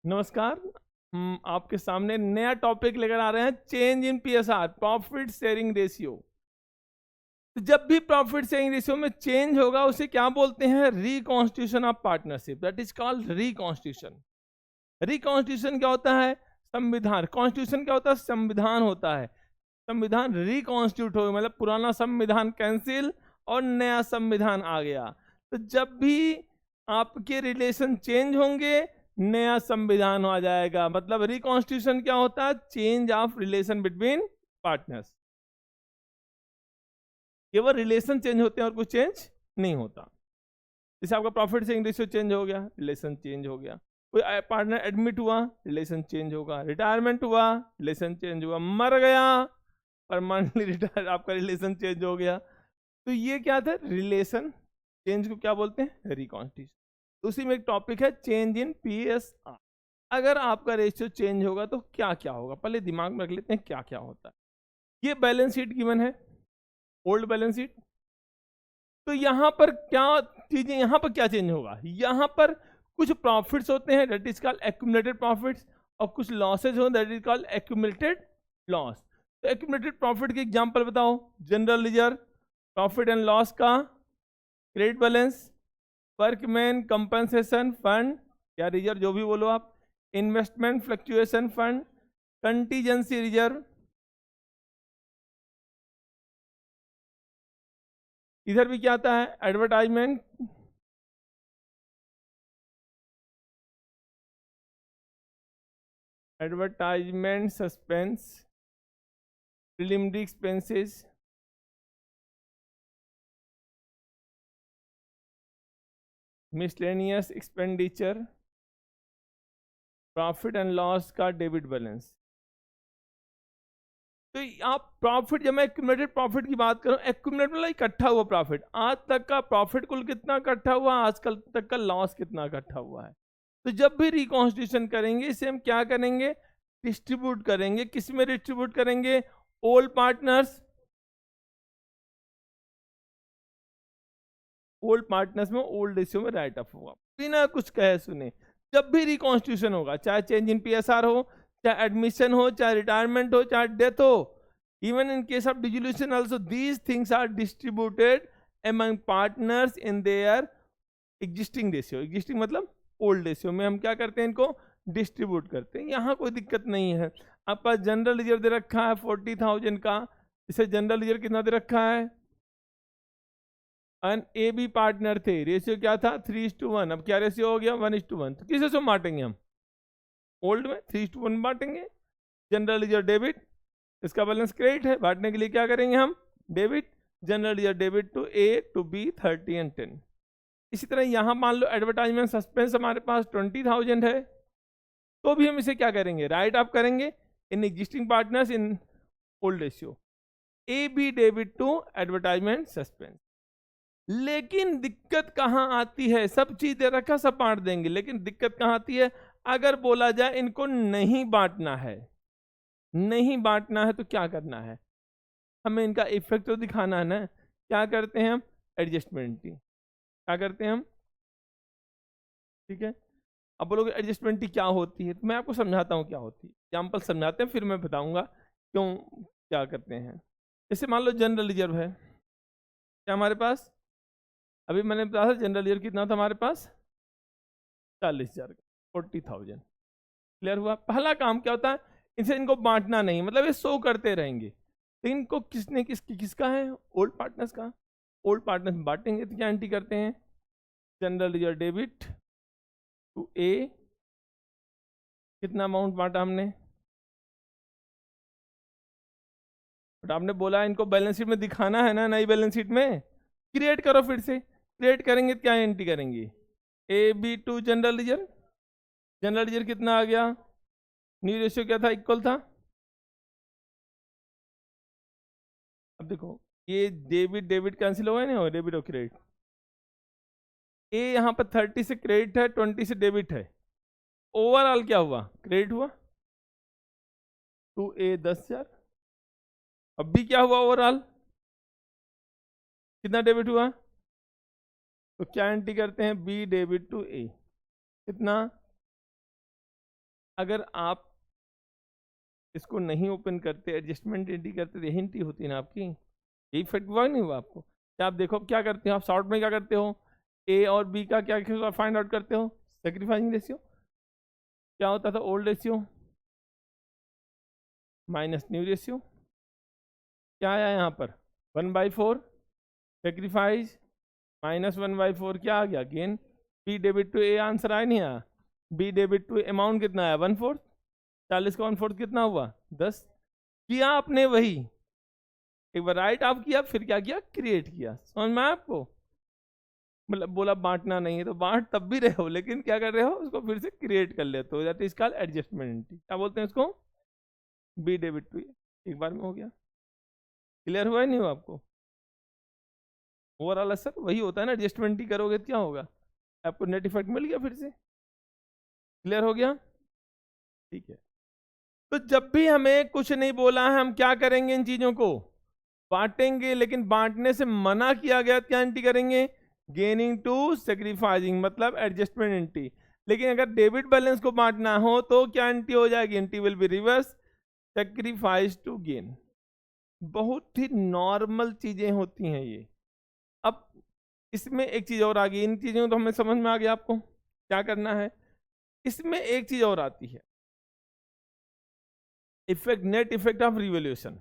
नमस्कार। हम आपके सामने नया टॉपिक लेकर आ रहे हैं, change in PSR, profit sharing ratio. तो जब भी प्रॉफिट शेयरिंग रेशियो में चेंज होगा उसे क्या बोलते हैं? Reconstitution of partnership, that is called reconstitution. Reconstitution क्या होता है? संविधान। कॉन्स्टिट्यूशन क्या होता है? संविधान होता है। संविधान रिकॉन्स्टिट्यूट हो, मतलब पुराना संविधान कैंसिल और नया संविधान आ गया। तो जब भी आपके रिलेशन चेंज होंगे, नया संविधान आ जाएगा। मतलब रिकॉन्स्टिट्यूशन क्या होता है? Change of relation between partners. केवल रिलेशन चेंज होते हैं और कुछ चेंज नहीं होता। जैसे आपका प्रॉफिट शेयरिंग रेशियो चेंज हो गया, रिलेशन चेंज हो गया। कोई पार्टनर एडमिट हुआ, रिलेशन चेंज होगा। रिटायरमेंट हुआ, रिलेशन चेंज हुआ। मर गया, परमानेंटली रिटायर, आपका रिलेशन चेंज हो गया। तो ये क्या था? रिलेशन चेंज को क्या बोलते हैं? रिकॉन्स्टिट्यूशन। उसी में एक टॉपिक है चेंज इन पीएसआर। अगर आपका रेशियो चेंज होगा तो क्या क्या होगा, पहले दिमाग में रख लेते हैं क्या क्या होता है। ये बैलेंस शीट गिवन है, ओल्ड बैलेंस शीट। तो यहां पर क्या चीजें, यहां पर क्या चेंज होगा? यहां पर कुछ प्रॉफिट्स होते हैं, that is called accumulated profits, और कुछ लॉसेज हो, that is called accumulated loss. तो एक्यूमुलेटेड प्रॉफिट के एग्जांपल बताओ। General reserve, profit and loss का credit balance, workman compensation fund या रिजर्व, जो भी बोलो आप, investment fluctuation fund, contingency reserve. इधर भी क्या आता है? Advertisement, advertisement suspense, preliminary expenses, miscellaneous expenditure, profit and loss का डेबिट बैलेंस। तो आप प्रॉफिट, जब मैं एक्यूमुलेटेड प्रॉफिट की बात करूं, एक्यूमुलेट मतलब इकट्ठा हुआ प्रॉफिट, आज तक का प्रॉफिट कुल कितना इकट्ठा हुआ, आजकल तक का लॉस कितना इकट्ठा हुआ है। तो जब भी रिकॉन्स्टिट्यूशन करेंगे इसे हम क्या करेंगे? डिस्ट्रीब्यूट करेंगे। किस में डिस्ट्रीब्यूट करेंगे? ओल्ड पार्टनर्स, ओल्ड पार्टनर्स में ओल्ड रेशियो में राइट ऑफ होगा, बिना कुछ कहे सुने। जब भी रिकॉन्स्टिट्यूशन होगा, चाहे चेंज इन पीएसआर हो, चाहे एडमिशन हो, चाहे रिटायरमेंट हो, चाहे डेथ हो, even in case of dissolution also, these things are distributed among partners in their existing ratio। existing मतलब old ratio में हम क्या करते हैं? इनको डिस्ट्रीब्यूट करते हैं। यहाँ कोई दिक्कत नहीं है। आपके पास जनरल रिजर्व दे रखा है 40,000 का, इसे जनरल रिजर्व कितना दे रखा है? एन ए बी पार्टनर थे, रेशियो क्या था? 3:1। अब क्या रेशियो हो गया? 1:1। तो किस रेशियो बांटेंगे हम? ओल्ड में 3:1 बांटेंगे। जनरल रिजर्व डेबिट, इसका बैलेंस क्रेडिट है, बांटने के लिए क्या करेंगे हम? Debit. General reserve debit to A to B 30 and 10। इसी तरह यहां मान लो एडवर्टाइजमेंट सस्पेंस हमारे पास 20,000 है, तो भी हम इसे क्या करेंगे? राइट ऑफ करेंगे in existing partners in old ratio. A B debit to advertisement suspense. लेकिन दिक्कत कहां आती है? सब चीज दे रखा, सब बांट देंगे, लेकिन दिक्कत कहां आती है? अगर बोला जाए इनको नहीं बांटना है, नहीं बांटना है तो क्या करना है? हमें इनका इफेक्ट तो दिखाना है ना। क्या करते हैं हम? एडजस्टमेंट। क्या करते हैं हम? ठीक है। अब बोलोगे एडजस्टमेंट क्या होती है, तो मैं आपको समझाता हूँ क्या होती है। एग्जाम्पल समझाते हैं, फिर मैं बताऊंगा क्यों क्या करते हैं। जैसे मान लो जनरल रिजर्व है, क्या हमारे पास? अभी मैंने बताया था जनरल रिजर्व कितना था हमारे पास? 40,000 का, 40,000। क्लियर हुआ? पहला काम क्या होता है? इनसे इनको बांटना नहीं, मतलब ये शो करते रहेंगे। तो इनको किसने किसका है? ओल्ड पार्टनर्स का। ओल्ड पार्टनर्स बांटेंगे तो क्या एंट्री करते हैं? जनरल रिजर्व डेबिट टू ए, कितना अमाउंट बांटा हमने? बट आपने बोला इनको बैलेंस शीट में दिखाना है ना, नई बैलेंस शीट में। क्रिएट करो, फिर से क्रिएट करेंगे तो क्या एंट्री करेंगे? A B to general reserve. General reserve कितना आ गया? न्यू रेशियो क्या था? इक्वल था। अब देखो, ये डेबिट डेबिट कैंसिल हो गए ना, डेबिट और क्रेडिट। ए यहाँ पर 30 से क्रेडिट है, 20 से डेबिट है। ओवरऑल क्या हुआ? क्रेडिट हुआ टू ए 10,000। अब भी क्या हुआ? ओवरऑल कितना डेबिट हुआ? तो क्या एंट्री करते हैं? बी डेबिट टू ए, कितना? अगर आप इसको नहीं ओपन करते, एडजस्टमेंट एंट्री करते, यही एंट्री होती है ना आपकी, यही इफेक्ट हुआ नहीं हुआ आपको? क्या आप देखो क्या करते हो, आप शॉर्ट में क्या करते हो, ए और बी का क्या फाइंड आउट करते हो, सेक्रीफाइसिंग रेशियो। क्या होता था, old ratio minus new ratio. क्या आया यहाँ पर, 1/4 सेक्रीफाइस माइनस 1/4 क्या आ गया, gain. B debit to A answer आया नहीं आया, बी डेबिट टू अमाउंट कितना आया, 1/4, 40 का 1/4 कितना हुआ, 10। किया आपने वही, एक बार राइट ऑफ किया, फिर क्या किया, क्रिएट किया। समझ में आया आपको? मतलब बोला बांटना नहीं है तो बांट तब भी रहे हो, लेकिन क्या कर रहे हो, उसको फिर से क्रिएट कर लेते हो, दैट इज कॉल्ड एडजस्टमेंट। क्या बोलते हैं उसको, बी डेबिट टू ए। एक बार में हो गया, क्लियर हुआ है नहीं हुआ आपको? ओवरऑल असर वही होता है ना, एडजस्टमेंट ही करोगे तो क्या होगा, आपको नेट इफेक्ट मिल गया, फिर से क्लियर हो गया। ठीक है, तो जब भी हमें कुछ नहीं बोला है, हम क्या करेंगे, इन चीजों को बांटेंगे, लेकिन बांटने से मना किया गया, क्या एंट्री करेंगे, गेनिंग टू सेक्रीफाइसिंग, मतलब एडजस्टमेंट एंट्री। लेकिन अगर डेबिट बैलेंस को बांटना हो तो क्या एंट्री हो जाएगी, entry will be reverse, sacrifice to gain. बहुत ही नॉर्मल चीजें होती हैं ये। अब इसमें एक चीज और आ गई, इन चीजों तो हमें समझ में आ गया आपको क्या करना है। इसमें एक चीज और आती है, effect, net effect of revaluation.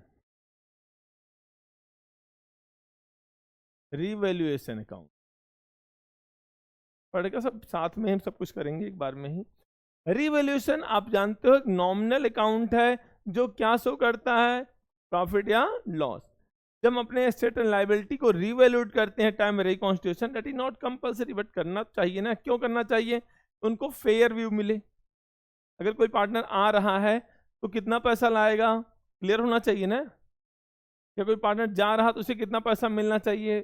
Revaluation account पढ़ेगा, सब साथ में हम सब कुछ करेंगे एक बार में ही। रिवैल्यूएशन आप जानते हो एक नॉमिनल अकाउंट है जो क्या शो करता है, प्रॉफिट या लॉस। जब हम अपने एसेट एंड लायबिलिटी को रिवैल्यूएट करते हैं time reconstitution, that is not compulsory, but करना चाहिए ना। क्यों करना चाहिए, उनको फेयर व्यू मिले। अगर कोई पार्टनर आ रहा है तो कितना पैसा लाएगा, क्लियर होना चाहिए ना। या कोई पार्टनर जा रहा तो उसे कितना पैसा मिलना चाहिए,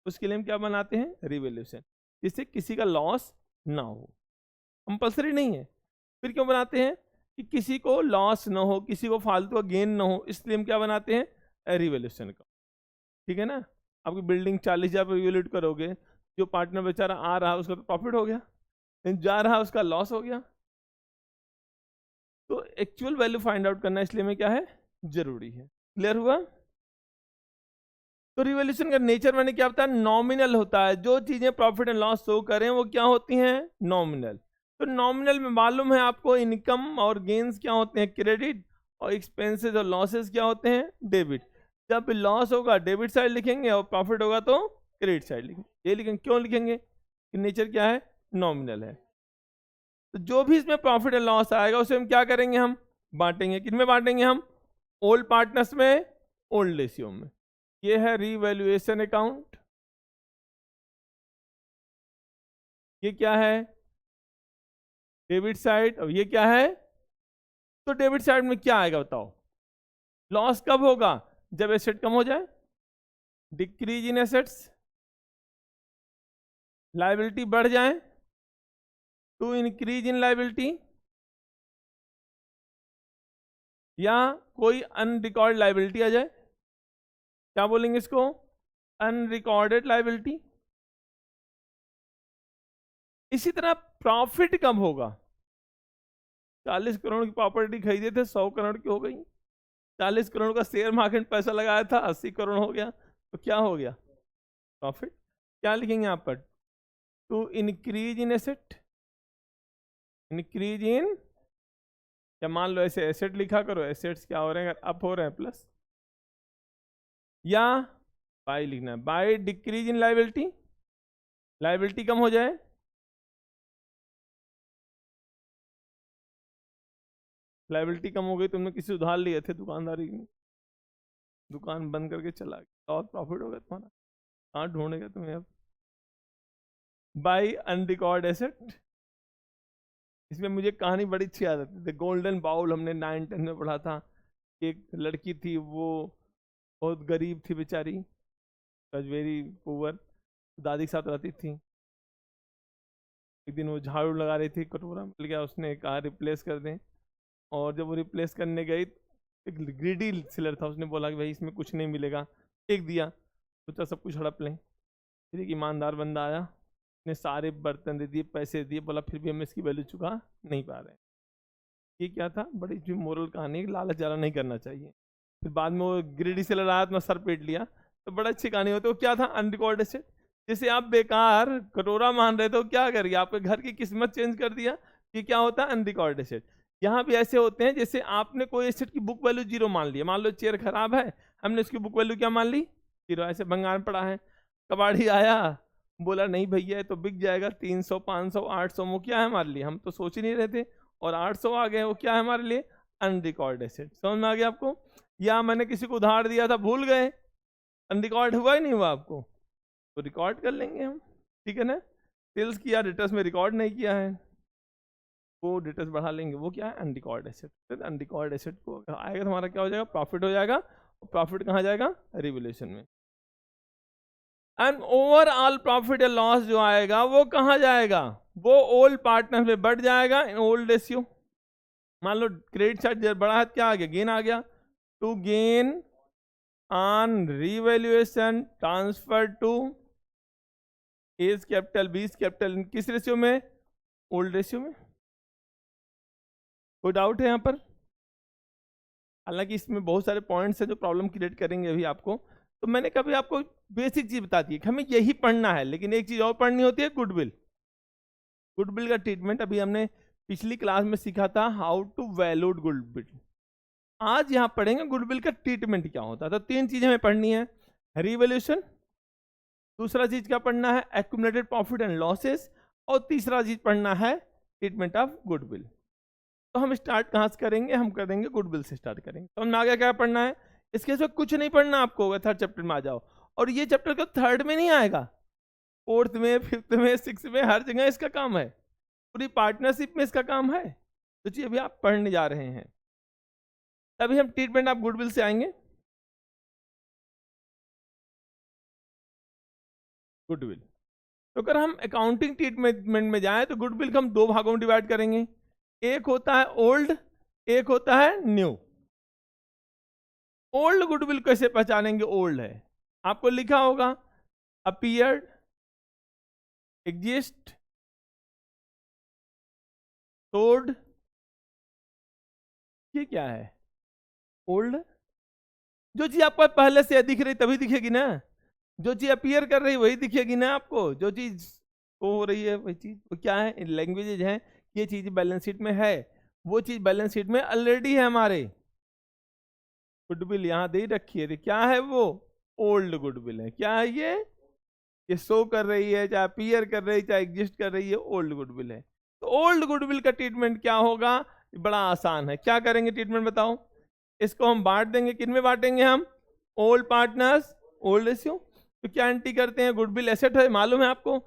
उसके लिए हम क्या बनाते हैं, रिवैल्यूएशन, जिससे किसी का लॉस ना हो। कंपलसरी नहीं है, फिर क्यों बनाते हैं, कि किसी को लॉस ना हो, किसी को फालतू का गेन ना हो, इसलिए हम क्या बनाते हैं, रिवैल्यूएशन का। ठीक है ना, आपकी बिल्डिंग 40,000 पर रिवैल्यूएट करोगे, जो पार्टनर बेचारा आ रहा है उसका तो प्रॉफिट हो गया, लेकिन जा रहा है उसका लॉस हो गया। तो एक्चुअल वैल्यू फाइंड आउट करना इसलिए में क्या है, जरूरी है। क्लियर हुआ? तो रिवैल्यूएशन का नेचर मैंने क्या बताया, नॉमिनल होता है। जो चीजें प्रॉफिट एंड लॉस शो करें वो क्या होती हैं, नॉमिनल। तो नॉमिनल में मालूम है आपको, इनकम और गेन्स क्या होते हैं, क्रेडिट, और एक्सपेंसेस और लॉसेस क्या होते हैं, डेबिट। जब लॉस होगा डेबिट साइड लिखेंगे और प्रॉफिट होगा तो क्रेडिट साइड लिखेंगे। ये लिखेंगे, क्यों लिखेंगे, कि नेचर क्या है, नॉमिनल है। तो जो भी इसमें प्रॉफिट एंड लॉस आएगा उसे हम क्या करेंगे, हम बांटेंगे। किन में बांटेंगे, हम ओल्ड पार्टनर्स में, ओल्ड रेशियो में। ये है रिवैल्यूएशन अकाउंट। ये क्या है, डेबिट साइड। और ये क्या है, तो डेबिट साइड में क्या आएगा बताओ, लॉस कब होगा, जब एसेट कम हो जाए, डिक्रीज इन एसेट्स, लायबिलिटी बढ़ जाए, टू इंक्रीज इन लायबिलिटी, या कोई अनरिकॉर्ड लायबिलिटी आ जाए, क्या बोलेंगे इसको, अनरिकॉर्डेड लायबिलिटी। इसी तरह प्रॉफिट कब होगा, 40 करोड़ की प्रॉपर्टी खरीदे थे, 100 करोड़ की हो गई। 40 करोड़ का शेयर मार्केट में पैसा लगाया था, 80 करोड़ हो गया, तो क्या हो गया, प्रॉफिट। क्या लिखेंगे यहाँ पर, to increase in asset, increase in, या मान लो ऐसे एसेट लिखा करो, एसेट्स क्या हो रहे हैं, अप हो रहे हैं प्लस, या बाय लिखना है, by decrease in liability, liability कम हो जाए, लायबिलिटी कम हो गई, तुमने किसी उधार लिए थे दुकानदारी की, दुकान बंद करके चला गया, और प्रॉफिट हो गया तुम्हारा, कहाँ ढूंढेगा तुम्हें अब। बाय अनरिकॉर्ड एसेट, इसमें मुझे कहानी बड़ी अच्छी याद आती थी, गोल्डन बाउल, हमने 9-10 में पढ़ा था। एक लड़की थी, वो बहुत गरीब थी बेचारी, वेरी पुअर, दादी के साथ रहती थी। एक दिन वो झाड़ू लगा रही थी, कटोरा मिल गया, उसने कहा रिप्लेस कर दें, और जब वो रिप्लेस करने गई, एक ग्रीडी सेलर था, उसने बोला कि भाई इसमें कुछ नहीं मिलेगा, फेंक दिया, सोचा सब कुछ हड़प लें। फिर एक ईमानदार बंदा आया, उसने सारे बर्तन दे दिए, पैसे दिए, बोला फिर भी हम इसकी वैल्यू चुका नहीं पा रहे हैं। ये क्या था, बड़ी जो मोरल कहानी, लालच ज़्यादा नहीं करना चाहिए। फिर बाद में वो ग्रेडी से लड़ा, अपना सर पेट लिया, तो बड़ा अच्छी कहानी होती है। वो क्या था, अनरिकॉर्ड एसेट। जैसे आप बेकार कटोरा मान रहे थे, तो क्या करिए, आपके घर की किस्मत चेंज कर दिया। कि क्या होता है, अनरिकॉर्ड एसेट। यहाँ भी ऐसे होते हैं, जैसे आपने कोई एसेट की बुक वैल्यू 0 मान लिया। मान लो चेयर खराब है, हमने उसकी बुक वैल्यू क्या मान ली, 0। ऐसे भंगार पड़ा है, कबाड़ी आया, बोला नहीं भैया तो बिक जाएगा 300 500 800, वो क्या है हमारे लिए, हम तो सोच ही नहीं रहे थे, और 800 आ गए, वो क्या है हमारे लिए, अनरिकॉर्ड एसेट। समझ में आ गया आपको। या मैंने किसी को उधार दिया था, भूल गए, अनरिकॉर्ड हुआ ही नहीं हुआ आपको, तो रिकॉर्ड कर लेंगे हम, ठीक है ना। सेल्स किया, डेटर्स में रिकॉर्ड नहीं किया है, वो डेटर्स बढ़ा लेंगे, वो क्या है, अनरिकॉर्ड एसेट। अनरिकॉर्ड एसेट को आएगा तो हमारा क्या हो जाएगा, प्रॉफिट हो जाएगा। प्रॉफिट कहाँ जाएगा, रिवैल्यूएशन में। एंड ओवरऑल प्रॉफिट या लॉस जो आएगा वो कहाँ जाएगा, वो ओल्ड पार्टनर में बढ़ जाएगा इन ओल्ड रेशियो। मान लो क्रेडिट साइड बड़ा है, क्या आ गया, गेन आ गया। To gain on revaluation transfer to A's capital, B's capital, किस रेशियो में, ओल्ड रेशियो में। कोई डाउट है यहाँ पर। हालांकि इसमें बहुत सारे पॉइंट्स हैं जो प्रॉब्लम क्रिएट करेंगे अभी आपको, तो मैंने कभी आपको बेसिक चीज बता दी है कि हमें यही पढ़ना है, लेकिन एक चीज और पढ़नी होती है, गुडविल। गुडविल का ट्रीटमेंट अभी हमने पिछली क्लास में सीखा था, हाउ टू वैल्यूड गुडविल। आज यहाँ पढ़ेंगे गुडविल का ट्रीटमेंट क्या होता है। तो 3 चीजें हमें पढ़नी है, रिवैल्यूएशन, दूसरा चीज क्या पढ़ना है, एक्यूमुलेटेड प्रॉफिट एंड लॉसेस, और तीसरा चीज पढ़ना है ट्रीटमेंट ऑफ गुडविल। तो हम स्टार्ट कहाँ से करेंगे, हम करेंगे गुडविल से स्टार्ट करेंगे। तो हमने आगे क्या पढ़ना है, इसके सिवा कुछ नहीं पढ़ना आपको, थर्ड चैप्टर में आ जाओ। और ये चैप्टर का थर्ड में नहीं आएगा, फोर्थ में, फिफ्थ में, सिक्स में, हर जगह इसका काम है, पूरी पार्टनरशिप में इसका काम है। तो जी अभी आप पढ़ने जा रहे हैं, तभी हम ट्रीटमेंट ऑफ गुडविल से आएंगे। गुडविल, तो अगर हम अकाउंटिंग ट्रीटमेंट में जाएं तो गुडविल को हम 2 भागों में डिवाइड करेंगे, एक होता है ओल्ड, एक होता है न्यू। ओल्ड गुडविल कैसे पहचानेंगे, ओल्ड है, आपको लिखा होगा अपीयर्ड, एग्जिस्ट, सोल्ड, ये क्या है, ओल्ड। जो चीज आपको पहले से दिख रही तभी दिखेगी ना, जो चीज अपीयर कर रही वही दिखेगी ना आपको, जो चीज हो रही है वही चीज, वो क्या है, लैंग्वेजेज है, ये चीज बैलेंस शीट में है, वो चीज बैलेंस शीट में ऑलरेडी है हमारे। गुडविल यहाँ दे रखी है, क्या है वो, ओल्ड गुडविल है। क्या है ये शो कर रही है, चाहे अपीयर कर रही है, चाहे एग्जिस्ट कर रही है, ओल्ड गुडविल है। तो ओल्ड गुडविल का ट्रीटमेंट क्या होगा, बड़ा आसान है। क्या करेंगे ट्रीटमेंट बताओ, इसको हम बांट देंगे, किन में बांटेंगे हम, ओल्ड पार्टनर्स, ओल्ड रेशियो। तो क्या एंट्री करते हैं, गुडविल एसेट है, मालूम है आपको,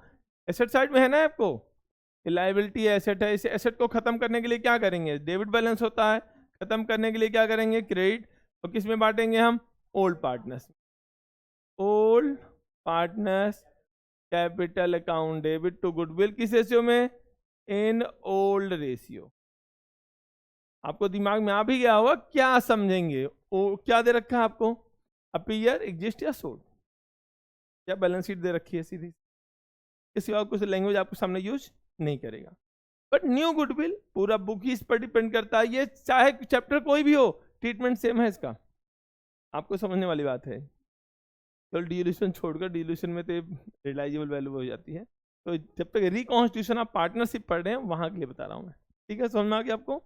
एसेट साइड में है ना आपको, लायबिलिटी एसेट है। इस एसेट को खत्म करने के लिए क्या करेंगे, डेबिट बैलेंस होता है, खत्म करने के लिए क्या करेंगे, क्रेडिट। तो किस में बांटेंगे हम, old partners, old partners capital account debit to goodwill, किस रेशियो में, इन ओल्ड रेशियो। आपको दिमाग में आ भी गया होगा, क्या समझेंगे, क्या दे रखा है आपको, अपीयर, एग्जिस्ट या सोल्ड, क्या बैलेंस शीट दे रखी है सीधी, किसी और कुछ लैंग्वेज आपको सामने यूज नहीं करेगा। बट न्यू गुडविल पूरा बुक ही इस पर डिपेंड करता है, ये चाहे चैप्टर कोई भी हो, ट्रीटमेंट सेम है इसका, आपको समझने वाली बात है। तो डिल्यूशन छोड़कर, डिल्यूशन में तो रियलाइजेबल वैल्यू हो जाती है। तो जब तक रिकॉन्स्टिट्यूशन ऑफ पार्टनरशिप पढ़ रहे हैं वहां के लिए बता रहा हूं मैं, ठीक है, समझ में आ गया आपको।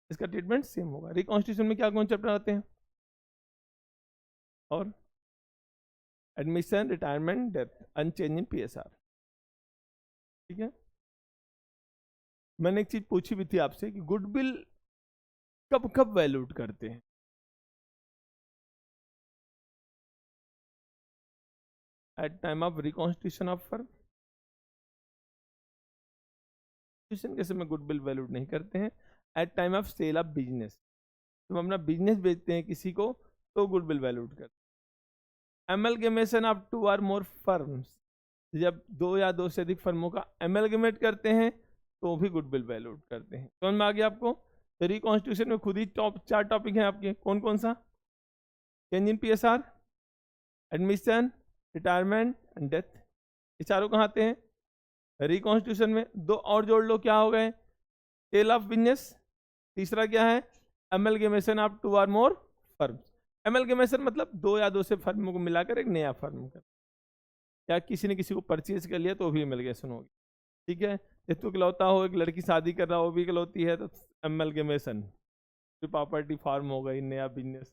इसका ट्रीटमेंट सेम होगा। रिकॉन्स्टिट्यूशन में क्या कौन चैप्टर आते हैं, और एडमिशन, रिटायरमेंट, डेथ, अनचेंज इन PSR, ठीक है। मैंने एक चीज पूछी भी थी आपसे कि गुडविल कब कब वैल्यूड करते हैं, at time of reconstitution of firm, के समय गुडविल वैल्यूड नहीं करते हैं। At time of sale of business, जब हम अपना बिजनेस बेचते हैं किसी को तो गुडविल वैल्यूड करते हैं। एमलगेमेशन ऑफ 2 और मोर फर्म्स, जब 2 या 2 से अधिक फर्मों का एमलगेमेट करते हैं तो भी गुडविल वैल्यूड करते हैं। समझ में आ गया आपको। तो रिकॉन्स्टिट्यूशन में खुद ही 4 टॉपिक हैं आपके, कौन कौन सा, change in PSR, admission, retirement and death, ये चारों कहाँ आते हैं, रिकॉन्स्टिट्यूशन में। 2 और जोड़ लो, क्या हो गए, सेल ऑफ बिजनेस, तीसरा क्या है, एमलगेमेशन ऑफ 2 और मोर फर्म्स। एमलगेमेशन मतलब 2 या 2 से फर्म को मिलाकर एक नया फर्म कर, या किसी ने किसी को परचेज कर लिया तो भी एमलगेशन होगी। ठीक है, जब तू इकलौता हो, एक लड़की शादी कर रहा हो, वो भी इकलौती है, तो एमलगेमेशन, प्रॉपर्टी फार्म हो गई, नया बिजनेस,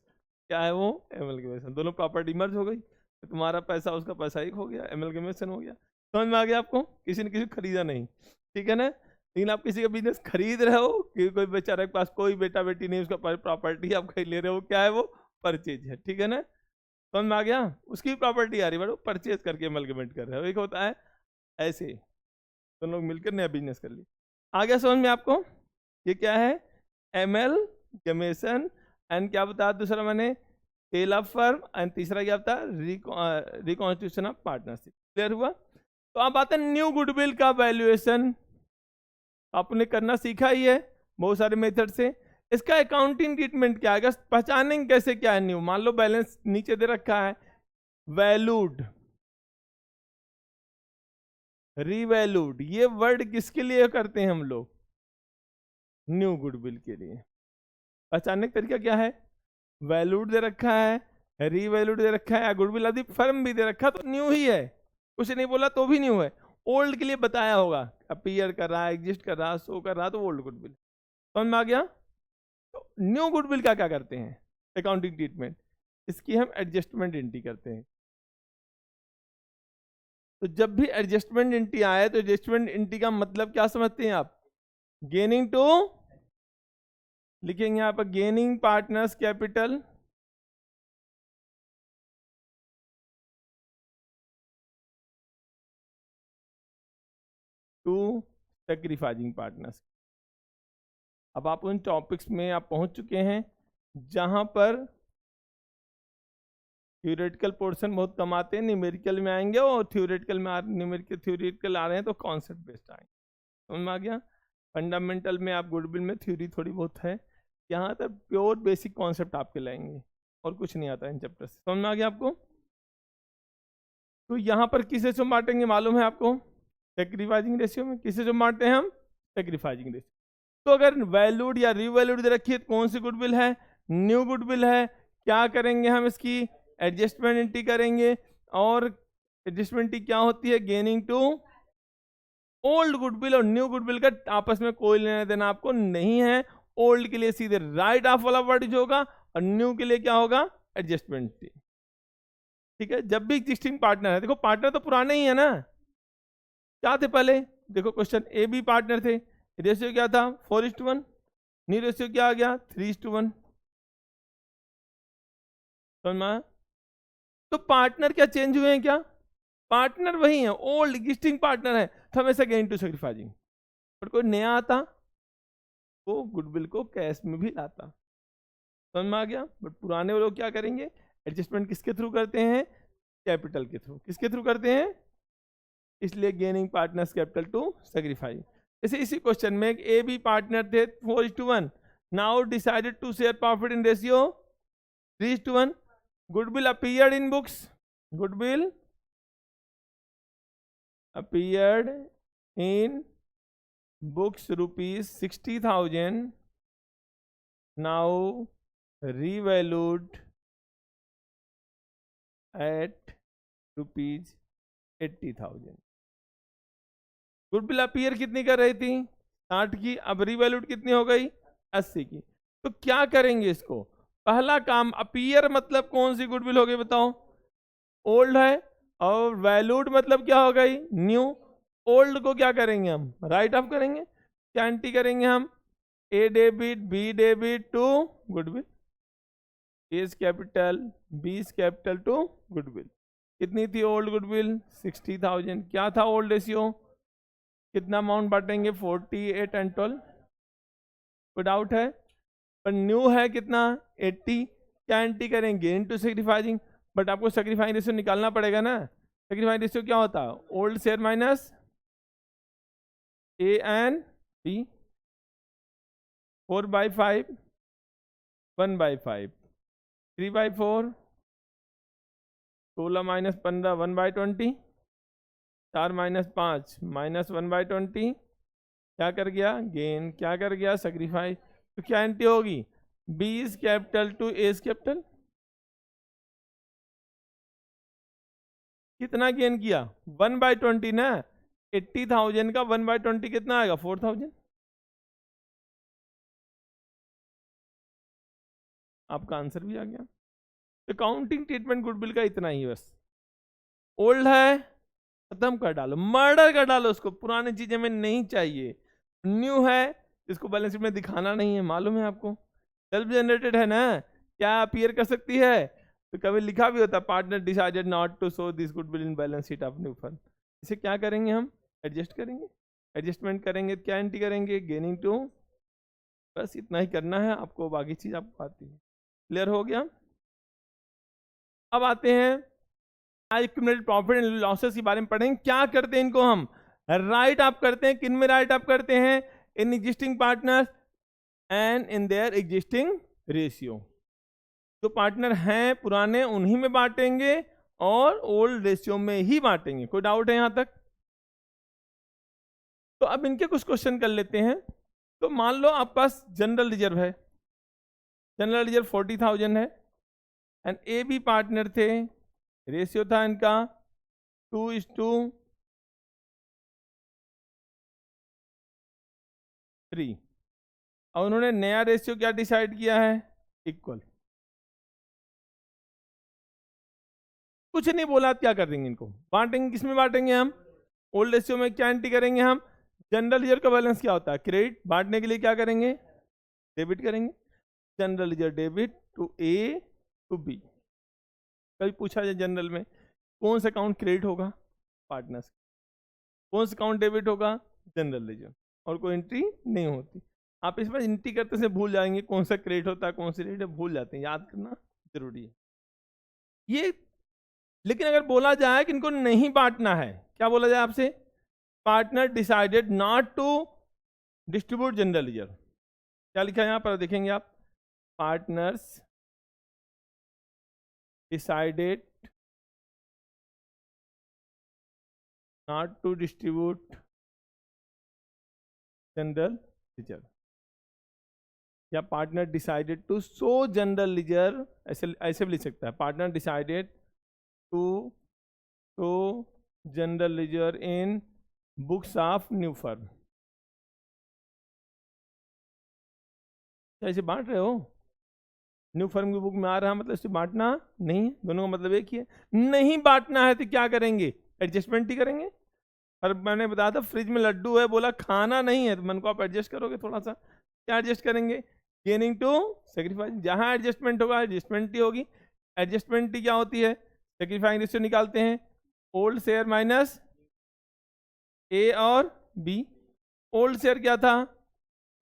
क्या है वो, एमलगेमेशन। दोनों प्रॉपर्टी मर्ज हो गई, तो तुम्हारा पैसा उसका पैसा एक हो गया, एमलगेमेशन हो गया। समझ में आ गया आपको? किसी ने किसी को खरीदा नहीं, ठीक है ना। लेकिन आप किसी का बिजनेस खरीद रहे हो कि कोई बेचारे के पास कोई बेटा बेटी नहीं, उसका प्रॉपर्टी आप खरीद ले रहे हो, क्या है वो, परचेज है, ठीक है ना। समझ में आ गया? उसकी प्रॉपर्टी आ रही है, बट परचेज करके एमलगेमेट कर रहे हो। एक होता है ऐसे, दोनों लोग मिलकर नया बिजनेस कर लिया। आ गया समझ में आपको? ये क्या है, एमलगेमेशन। एंड क्या बताया दूसरा मैंने, सेल ऑफ फर्म, एंड तीसरा क्या बताया, रिकॉन्स्टिट्यूशन ऑफ पार्टनरशिप। क्लियर हुआ? तो अब आता है न्यू गुडविल का वैल्यूएशन। आपने करना सीखा ही है बहुत सारे मेथड से। इसका अकाउंटिंग ट्रीटमेंट क्या है, पहचानेंगे कैसे क्या है न्यू। मान लो बैलेंस नीचे दे रखा है, वैल्यूड, रीवैल्यूड, ये वर्ड किसके लिए करते हैं हम लोग, न्यू गुडविल के लिए। पहचानने का तरीका क्या है, वैल्यूड दे रखा है, रीवैल्यूड दे रखा है, या गुडविल आदि फर्म भी दे रखा, तो न्यू ही है। कुछ नहीं बोला तो भी न्यू है। ओल्ड के लिए बताया होगा, अपीयर कर रहा है, एग्जिस्ट कर रहा है, शो कर रहा है, तो ओल्ड गुडविल। समझ में आ गया? तो न्यू गुडविल का क्या करते हैं अकाउंटिंग ट्रीटमेंट, इसकी हम एडजस्टमेंट एंट्री करते हैं। तो जब भी एडजस्टमेंट एंट्री आए, तो एडजस्टमेंट एंट्री का मतलब क्या समझते हैं आप, गेनिंग टू, लिखेंगे यहां पर gaining partners capital to sacrificing partners. अब आप उन टॉपिक्स में आप पहुंच चुके हैं जहां पर थ्योरेटिकल पोर्शन बहुत कम आते हैं, न्यूमेरिकल में आएंगे, और थ्योरेटिकल में न्यूमेरिकल थ्योरेटिकल आ रहे हैं तो कॉन्सेप्ट बेस्ड आएंगे। समझ में आ गया? फंडामेंटल में आप गुडविल में थ्योरी थोड़ी बहुत है, यहाँ तक प्योर बेसिक कॉन्सेप्ट आपके लाएंगे, और कुछ नहीं आता इन चैप्टर से। समझ में आ गया आपको? तो यहाँ पर किसे से बांटेंगे मालूम है आपको, सैक्रिफाइसिंग रेशियो में। किसे से बांटते हैं हम, सैक्रिफाइसिंग रेशियो। तो अगर वैल्यूड या रीवैल्यूड दे रखी है, तो कौन सी गुडविल है, न्यू गुडविल है। क्या करेंगे हम, इसकी एडजस्टमेंट एंट्री करेंगे, और एडजस्टमेंट एंट्री क्या होती है, गेनिंग टू ओल्ड गुडविल। और न्यू गुडविल का आपस में कोई लेना देना आपको नहीं है। ओल्ड के लिए सीधे राइट ऑफ वाला वर्ड होगा, और न्यू के लिए क्या होगा, एडजस्टमेंट एंट्री। ठीक है, जब भी एग्जिस्टिंग पार्टनर है, देखो पार्टनर तो पुराने ही है ना, क्या थे पहले, देखो क्वेश्चन, ए बी पार्टनर थे, रेशियो क्या था 4:1, न्यू रेशियो क्या आ गया 3:1। समझ में? तो पार्टनर क्या चेंज हुए हैं, क्या पार्टनर वही है, ओल्ड एग्जिस्टिंग पार्टनर है, तो हमेशा गेन टू सैक्रिफाइसिंग। पर कोई नया आता वो गुडविल को कैश में भी लाता। समझ में आ गया? बट पुराने लोग क्या करेंगे, एडजस्टमेंट किसके थ्रू करते हैं, कैपिटल के थ्रू। किसके थ्रू करते हैं, इसलिए gaining partners capital to sacrifice. जैसे इसी क्वेश्चन में एक ए बी पार्टनर थे 4:1, now decided to share profit in ratio 3:1। Goodwill appeared in books, goodwill appeared in books rupees 60,000, now revalued at rupees 80,000। Goodwill appear कितनी कर रही थी, 60 की, अब रिवैल्यूड कितनी हो गई 80 की। तो क्या करेंगे इसको, पहला काम, अपीयर मतलब कौन सी गुडविल हो गई बताओ, ओल्ड है, और वैल्यूड मतलब क्या हो गई, न्यू। ओल्ड को क्या करेंगे हम, राइट ऑफ करेंगे, क्या एंट्री करेंगे हम, A debit B debit to goodwill, A's capital B's capital to goodwill. कितनी थी ओल्ड गुडविल 60,000, क्या था ओल्ड रेशियो, कितना अमाउंट बांटेंगे 48 एंड 12, कोई डाउट है। पर न्यू है कितना 80, क्या एंट्री करेंगे इनटू सैक्रिफाइसिंग। बट आपको सैक्रिफाइस रेशियो निकालना पड़ेगा ना, सैक्रिफाइस रेशियो क्या होता है, old share minus A and B, 4/5, 1/5, 3/4, 16 minus 15, 1/20, 4 minus 5 -1/20, क्या कर गया गेन, क्या कर गया सैक्रिफाइस। तो क्या एंट्री होगी, B is capital to A is capital. कितना गेन किया, 1/20 ना, 80,000 का 1/20 कितना आएगा, 4,000। आपका आंसर भी आ गया। अकाउंटिंग ट्रीटमेंट गुडविल का इतना ही बस। ओल्ड है खत्म कर डालो, मर्डर कर डालो उसको, पुरानी चीजें में नहीं चाहिए। न्यू है इसको बैलेंस शीट में दिखाना नहीं है, मालूम है आपको। सेल्फ जनरेटेड है ना, क्या अपीयर कर सकती है, तो कभी लिखा भी होता partner decided not to show this goodwill in balance sheet of new firm. इसे क्या करेंगे हम, एडजस्ट करेंगे, एडजस्टमेंट करेंगे, क्या एंट्री करेंगे, गेनिंग टू। बस इतना ही करना है आपको, बाकी चीज आपको आती है। क्लियर हो गया। अब आते हैं एक्यूमुलेटेड प्रॉफिट एंड लॉसेस के बारे में पढ़ेंगे। क्या करते हैं इनको हम, राइट आप करते हैं, किन में राइट आप करते हैं, इन existing partners and in their existing ratio. जो पार्टनर हैं पुराने उन्हीं में बांटेंगे और ओल्ड रेशियो में ही बांटेंगे। कोई डाउट है यहां तक। तो अब इनके कुछ क्वेश्चन कर लेते हैं। तो मान लो आपके पास जनरल रिजर्व है, जनरल रिजर्व 40,000 है एंड ए बी पार्टनर थे, रेशियो था इनका 2:3 और उन्होंने नया रेशियो क्या डिसाइड किया है, इक्वल। कुछ नहीं बोला, क्या कर देंगे इनको, बांटेंगे, किसमें बांटेंगे हम, ओल्ड रेशियो में। क्या एंट्री करेंगे हम, जनरल रिजर्व का बैलेंस क्या होता है, क्रेडिट। बांटने के लिए क्या करेंगे, डेबिट करेंगे। General reserve debit to A to B. कभी पूछा जाए जनरल में कौन सा अकाउंट क्रेडिट होगा, पार्टनर्स। कौन सा अकाउंट डेबिट होगा, जनरल रिजर्व। और कोई एंट्री नहीं होती। आप इसमें एंट्री करते से भूल जाएंगे कौन सा क्रेडिट होता है कौन सा डेबिट, भूल जाते हैं, याद करना जरूरी है ये। लेकिन अगर बोला जाए कि इनको नहीं बांटना है, क्या बोला जाए आपसे, partner decided not to distribute general reserve. क्या लिखा है यहां पर देखेंगे आप, partners decided not to distribute general reserve, या partner decided to show general reserve, ऐसे भी लिख सकता है, partner decided to show general reserve in books of new firm. ऐसे बांट रहे हो, न्यू फर्म की बुक में आ रहा है मतलब इसे बांटना नहीं, दोनों का मतलब एक ही है। नहीं बांटना है तो क्या करेंगे, एडजस्टमेंट ही करेंगे। और मैंने बताया था फ्रिज में लड्डू है, बोला खाना नहीं है, तो मन को आप एडजस्ट करोगे थोड़ा सा, क्या एडजस्ट करेंगे, गेनिंग टू सेक्रीफाइस। जहां एडजस्टमेंट होगा एडजस्टमेंट ही होगी। एडजस्टमेंट ही क्या होती है, सेक्रीफाइंग रेशियो निकालते हैं, ओल्ड शेयर माइनस ए और बी। ओल्ड शेयर क्या था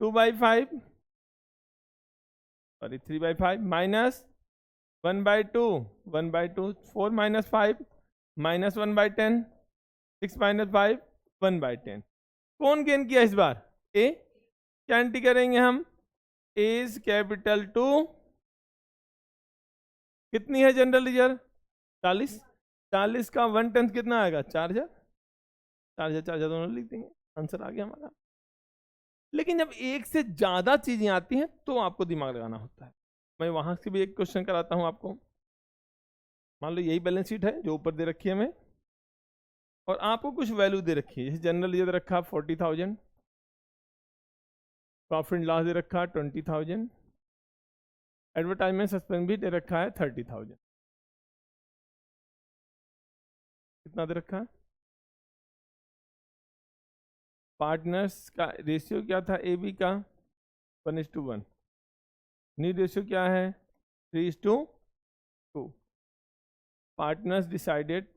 2/5 sorry 3/5 minus 1/2 1/2, 4 minus 5 minus 1/10, 6 minus 5 1/10। कौन गेन किया इस बार, ए। क्या एंट्री करेंगे हम, एज कैपिटल टू कितनी है जनरल रिजर्व 40, 40 का 1/10 कितना आएगा, 4,000, 4,000 4,000 दोनों लिख देंगे, आंसर आ गया हमारा। लेकिन जब एक से ज्यादा चीजें आती हैं तो आपको दिमाग लगाना होता है। मैं वहां से भी एक क्वेश्चन कराता हूं आपको। मान लो यही बैलेंस शीट है जो ऊपर दे रखी है हमें, और आपको कुछ वैल्यू दे रखी है, जैसे जनरल रिजर्व रखा 40,000, प्रॉफिट एंड लॉस दे रखा 20,000, एडवर्टाइजमेंट सस्पेंस भी दे रखा है 30,000। कितना दे रखा है, पार्टनर्स का रेशियो क्या था ए बी का 1:1, न्यू रेशियो क्या है 3:2। Partners decided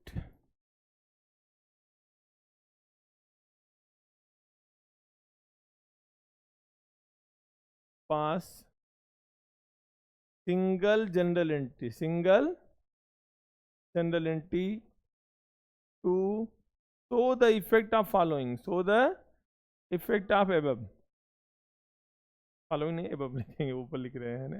pass single general entry to show the effect of following, show the effect of above। following नहीं above लिखेंगे, ऊपर लिख रहे हैं ना।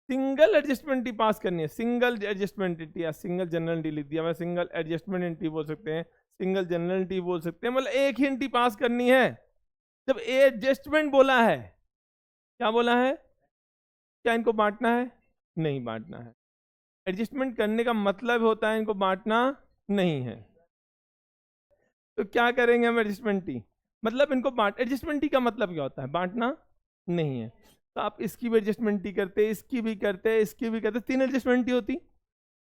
सिंगल एडजस्टमेंट ही पास करनी है, सिंगल एडजस्टमेंट या सिंगल जनरल एंट्री लिख दिया, मैं सिंगल एडजस्टमेंट एंट्री बोल सकते हैं, सिंगल जनरलिटी बोल सकते हैं, मतलब एक हिंट ही पास करनी है। जब एडजस्टमेंट बोला है, क्या बोला है, क्या इनको बांटना है, नहीं बांटना है। एडजस्टमेंट करने का मतलब होता है इनको बांटना नहीं है। तो क्या करेंगे हम एडजस्टमेंट टी, मतलब इनको बांट, एडजस्टमेंट टी का मतलब क्या होता है, बांटना नहीं है। तो आप इसकी भी एडजस्टमेंट टी करते, इसकी भी करते, इसकी भी करते, 3 एडजस्टमेंट टी होती,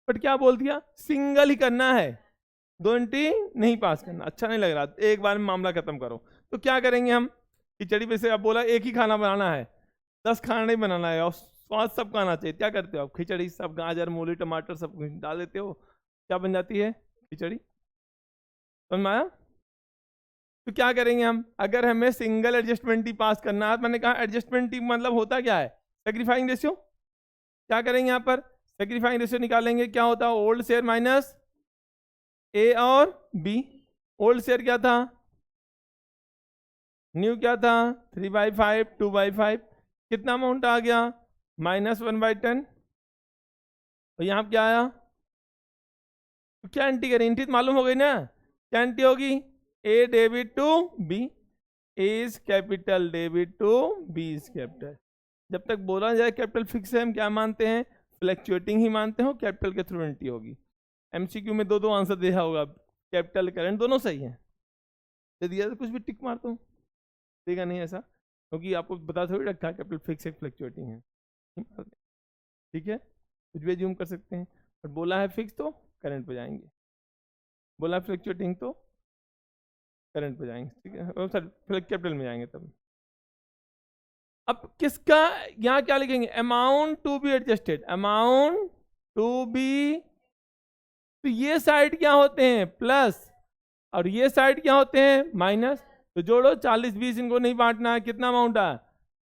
बट क्या बोल दिया, सिंगल ही करना है, 2 एंटी नहीं पास करना। अच्छा नहीं लग रहा, एक बार में मामला खत्म करो। तो क्या करेंगे हम, खिचड़ी पे से आप बोला एक ही खाना बनाना है, 10 खाना नहीं बनाना है, और स्वाद सबका आना चाहिए, क्या करते हो आप, खिचड़ी सब गाजर मूली टमाटर सब कुछ डाल देते हो, क्या बन जाती है, खिचड़ी। समझ में आया। तो क्या करेंगे हम, अगर हमें सिंगल एडजस्टमेंट टी पास करना है, मैंने कहा एडजस्टमेंट टी मतलब होता क्या है, सेक्रीफाइंग रेशियो। क्या करेंगे यहाँ पर, सेक्रीफाइंग रेशियो निकालेंगे, क्या होता है, ओल्ड शेयर माइनस ए और बी। ओल्ड शेयर क्या था, न्यू क्या था, 3/5 2/5, कितना अमाउंट आ गया, -1/10। और यहाँ क्या आया, तो क्या एंटी करें, एंटी मालूम हो गई ना, क्या एंटी होगी, A debit to B, A is capital debit to B is capital. जब तक बोला जाए कैपिटल फिक्स है, हम क्या मानते हैं, फ्लैक्चुएटिंग ही मानते हो, कैपिटल के थ्रू एंटी होगी। एमसीक्यू में 2 आंसर दिया होगा, कैपिटल करंट दोनों सही है, दे दिया तो कुछ भी टिक मारता हूँ, देगा नहीं ऐसा, क्योंकि आपको बता थोड़ी रखा है कैपिटल फिक्स है फ्लैक्चुएटिंग है, ठीक है, कुछ भी जूम कर सकते हैं। और बोला है फिक्स तो करंट पे जाएंगे, बोला फ्लैक्चुएटिंग तो करंट पे जाएंगे, ठीक है, सर कैपिटल में जाएंगे तब। अब किसका, यहाँ क्या लिखेंगे, amount to be adjusted, amount to be, तो ये साइड क्या होते हैं प्लस, और ये साइड क्या होते हैं माइनस। तो जोड़ो 40-20, इनको नहीं बांटना है, कितना अमाउंट आया,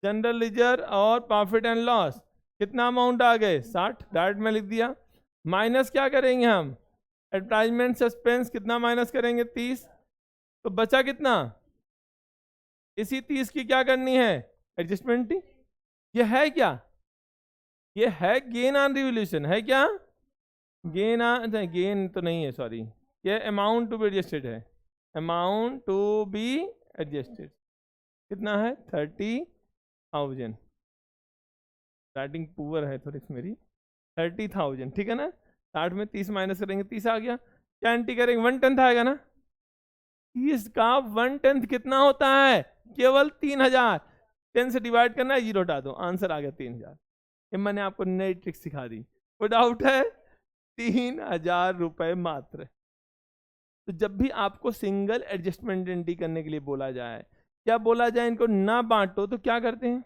जनरल लीजर और प्रॉफिट एंड लॉस, कितना अमाउंट आ गए 60, डायरेक्ट में लिख दिया। माइनस क्या करेंगे हम, एडवर्टाइजमेंट सस्पेंस, कितना माइनस करेंगे 30, तो बचा कितना, इसी 30 की क्या करनी है एडजस्टमेंट। ये है क्या, ये है गेन ऑन रिवोल्यूशन, है क्या, गेन ऑन, गेन तो नहीं है सॉरी, ये अमाउंट टू बी एडजस्टेड है, अमाउंट टू बी एडजस्टेड, कितना है 30,000, राइटिंग पुअर है थोड़ी सी मेरी, 30,000, ठीक है ना, 60 में 30 माइनस करेंगे 30 आ गया, क्या एंटी करेंगे 1/10 आएगा ना, 30 का 1/10 कितना होता है, केवल 3,000, 10 से डिवाइड करना है, 0 हटा दो, आंसर आ गया 3,000। ये मैंने आपको नई ट्रिक सिखा दी, कोई डाउट है, 3,000 रुपए मात्र। तो जब भी आपको सिंगल एडजस्टमेंट एंट्री करने के लिए बोला जाए, क्या बोला जाए, इनको ना बांटो, तो क्या करते हैं,